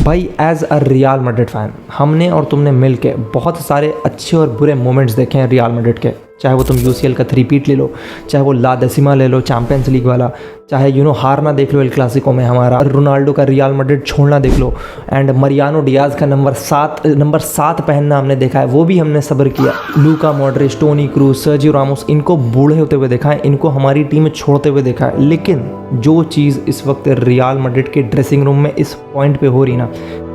भाई as a real Madrid fan हमने और तुमने मिल के बहुत सारे अच्छे और बुरे मोमेंट्स देखे हैं रियल मैड्रिड के। चाहे वो तुम यूसीएल का 3 ले लो, चाहे वो ला डेसिमा ले लो चैंपियंस लीग वाला, चाहे हारना देख लो एल क्लासिको में हमारा, रोनाल्डो का रियल मैड्रिड छोड़ना देख लो, एंड मरियानो डियाज का नंबर 7 पहनना हमने देखा है, वो भी हमने सब्र किया। Luka Modric, Toni Kroos, Sergio Ramos, इनको बूढ़े होते हुए देखा है, इनको हमारी टीम में छोड़ते हुए देखा है। लेकिन जो चीज़ इस वक्त रियल मैड्रिड के ड्रेसिंग रूम में इस पॉइंट पे हो रही ना,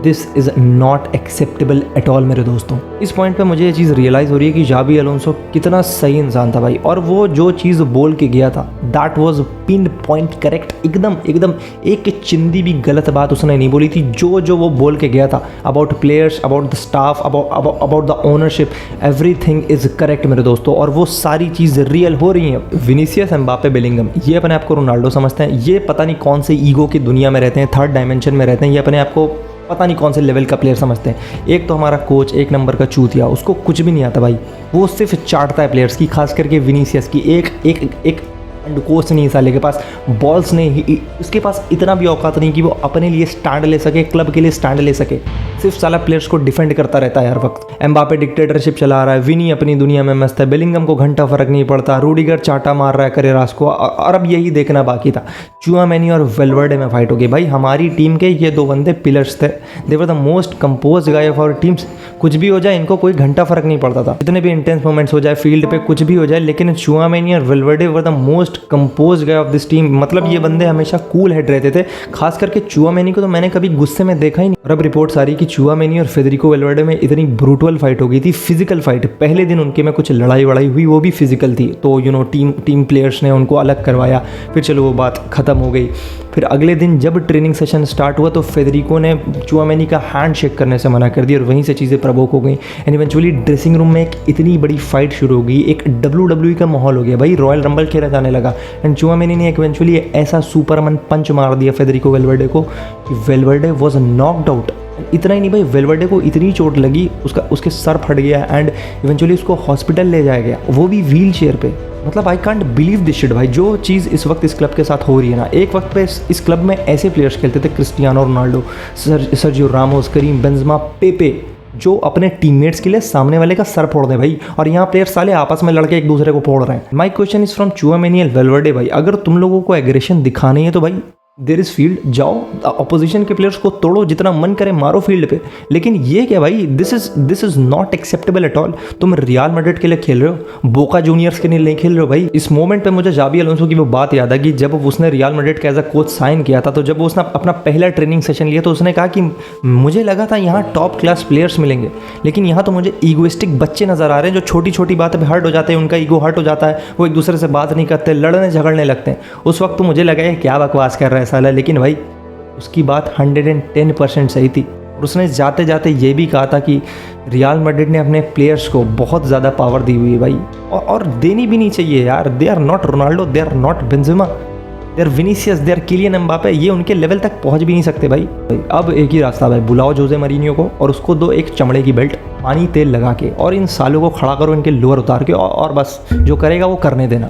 this is not acceptable at all मेरे दोस्तों। इस पॉइंट पे मुझे ये चीज़ रियलाइज़ हो रही है कि जाबी अलोंसो कितना सही इंसान था भाई, और वो जो चीज़ बोल के गया था that was pin point correct. एकदम एक चिंदी भी गलत बात उसने नहीं बोली थी। जो वो बोल के गया था about players, about the staff, about the ownership, everything is correct मेरे दोस्तों, और वो सारी चीज़ रियल हो रही हैं। विनीसियस, एम्बापे, बेलिंगम, ये अपने आप को रोनाल्डो समझते हैं, ये पता नहीं कौन से ईगो की दुनिया में रहते हैं, थर्ड डायमेंशन में रहते हैं, ये अपने आप को पता नहीं कौन से लेवल का प्लेयर समझते हैं। एक तो हमारा कोच 1 नंबर का चूतिया, उसको कुछ भी नहीं आता भाई, वो सिर्फ चाटता है प्लेयर्स की, खास करके विनीसियस की। एक कोच नहीं साले के पास, बॉल्स नहीं, उसके पास इतना भी औकात नहीं कि वो अपने लिए स्टैंड ले सके, क्लब के लिए स्टैंड ले सके। सिर्फ साला प्लेयर्स को डिफेंड करता रहता है हर वक्त। एम्बापे डिक्टेटरशिप चला रहा है, विनी अपनी दुनिया में मस्त है, बेलिंगम को घंटा फर्क नहीं पड़ता, रूडिगर चाटा मार रहा है करेरास को, और अब यही देखना बाकी था। चुआमेनी और वेलवर्डे में फाइट होगी भाई। हमारी टीम के ये 2 बंदे पिलर्स थे, they were the most composed guy of our teams. कुछ भी हो जाए इनको कोई घंटा फर्क नहीं पड़ता था, इतने भी इंटेंस मोमेंट्स हो जाए फील्ड पे, कुछ भी हो जाए, लेकिन चुआमेनी और Valverde were the most composed guy of this team. मतलब ये बंदे हमेशा कूल हेड रहते थे। खास करके चुआमेनी को तो मैंने कभी गुस्से में देखा ही नहीं। और अब रिपोर्ट्स आ रही कि चुआमेनी और फेडरिको वेलवर्डे में इतनी ब्रूटल फाइट हो गई थी, फिजिकल फाइट। पहले दिन उनके में कुछ लड़ाई वड़ाई हुई, वो भी फिजिकल थी, तो टीम प्लेयर्स ने उनको अलग करवाया, फिर चलो वो बात ख़त्म हो गई। फिर अगले दिन जब ट्रेनिंग सेशन स्टार्ट हुआ तो फेडरिको ने चुआमेनी का हैंड शेक करने से मना कर दिया, और वहीं से चीज़ें प्रवोक हो गई, एंड इवेंचुअली ड्रेसिंग रूम में एक इतनी बड़ी फाइट शुरू हो गई, एक WWE का माहौल हो गया भाई, रॉयल रंबल खेला जाने लगा। एंड चुआमेनी ने इवेंचुअली ऐसा सुपरमैन पंच मार दिया फेडरिको वेलवर्डे को कि वेलवर्डे वॉज नॉक्ड आउट। इतना ही नहीं भाई, वेलवर्डे को इतनी चोट लगी, उसके सर फट गया, एंड इवेंचुअली उसको हॉस्पिटल ले जाया गया, वो भी व्हील चेयर पे। मतलब I can't believe this shit भाई, जो चीज़ इस वक्त इस क्लब के साथ हो रही है ना। एक वक्त पे इस क्लब में ऐसे प्लेयर्स खेलते थे, Cristiano Ronaldo, Sergio Ramos, Karim Benzema, Pepe, जो अपने टीममेट्स के लिए सामने वाले का सर फोड़ दे भाई, और यहाँ प्लेयर्स साले आपस में लड़के एक दूसरे को फोड़ रहे हैं। My question is from Tchouameni and Valverde भाई, अगर तुम लोगों को एग्रेशन दिखानी है तो भाई देयर इज फील्ड, जाओ अपोजिशन के प्लेयर्स को तोड़ो, जितना मन करे मारो फील्ड पे। लेकिन ये क्या भाई, this is not acceptable at all. तुम रियल मैड्रिड के लिए खेल रहे हो, बोका जूनियर्स के लिए नहीं खेल रहे हो भाई। इस मोमेंट पे मुझे जाबी अलोंसो की वो बात याद है कि जब उसने रियल मैड्रिड का एज अ कोच साइन किया था, तो जब उसने अपना पहला ट्रेनिंग सेशन लिया तो उसने कहा कि मुझे लगा था यहाँ टॉप क्लास प्लेयर्स मिलेंगे, लेकिन यहाँ तो मुझे ईगोइस्टिक बच्चे नजर आ रहे हैं, जो छोटी छोटी बातें पर हर्ट हो जाते हैं, उनका ईगो हर्ट हो जाता है, वो एक दूसरे से बात नहीं करते, लड़ने झगड़ने लगते हैं। उस वक्त तो मुझे लगा है क्या बकवास कर रहा है साला, लेकिन भाई उसकी बात 110% सही थी। और उसने जाते जाते ये भी कहा था कि रियल मैड्रिड ने अपने प्लेयर्स को बहुत ज़्यादा पावर दी हुई है भाई, और देनी भी नहीं चाहिए यार। They are not Ronaldo, they are not Benzema, they are Vinicius, they are Kylian Mbappe, ये उनके लेवल तक पहुंच भी नहीं सकते भाई। अब एक ही रास्ता भाई, बुलाओ जोसे मरीनियो को और उसको दो एक चमड़े की बेल्ट, पानी तेल लगा के, और इन सालों को खड़ा करो इनके लोअर उतार के, और बस जो करेगा वो करने देना।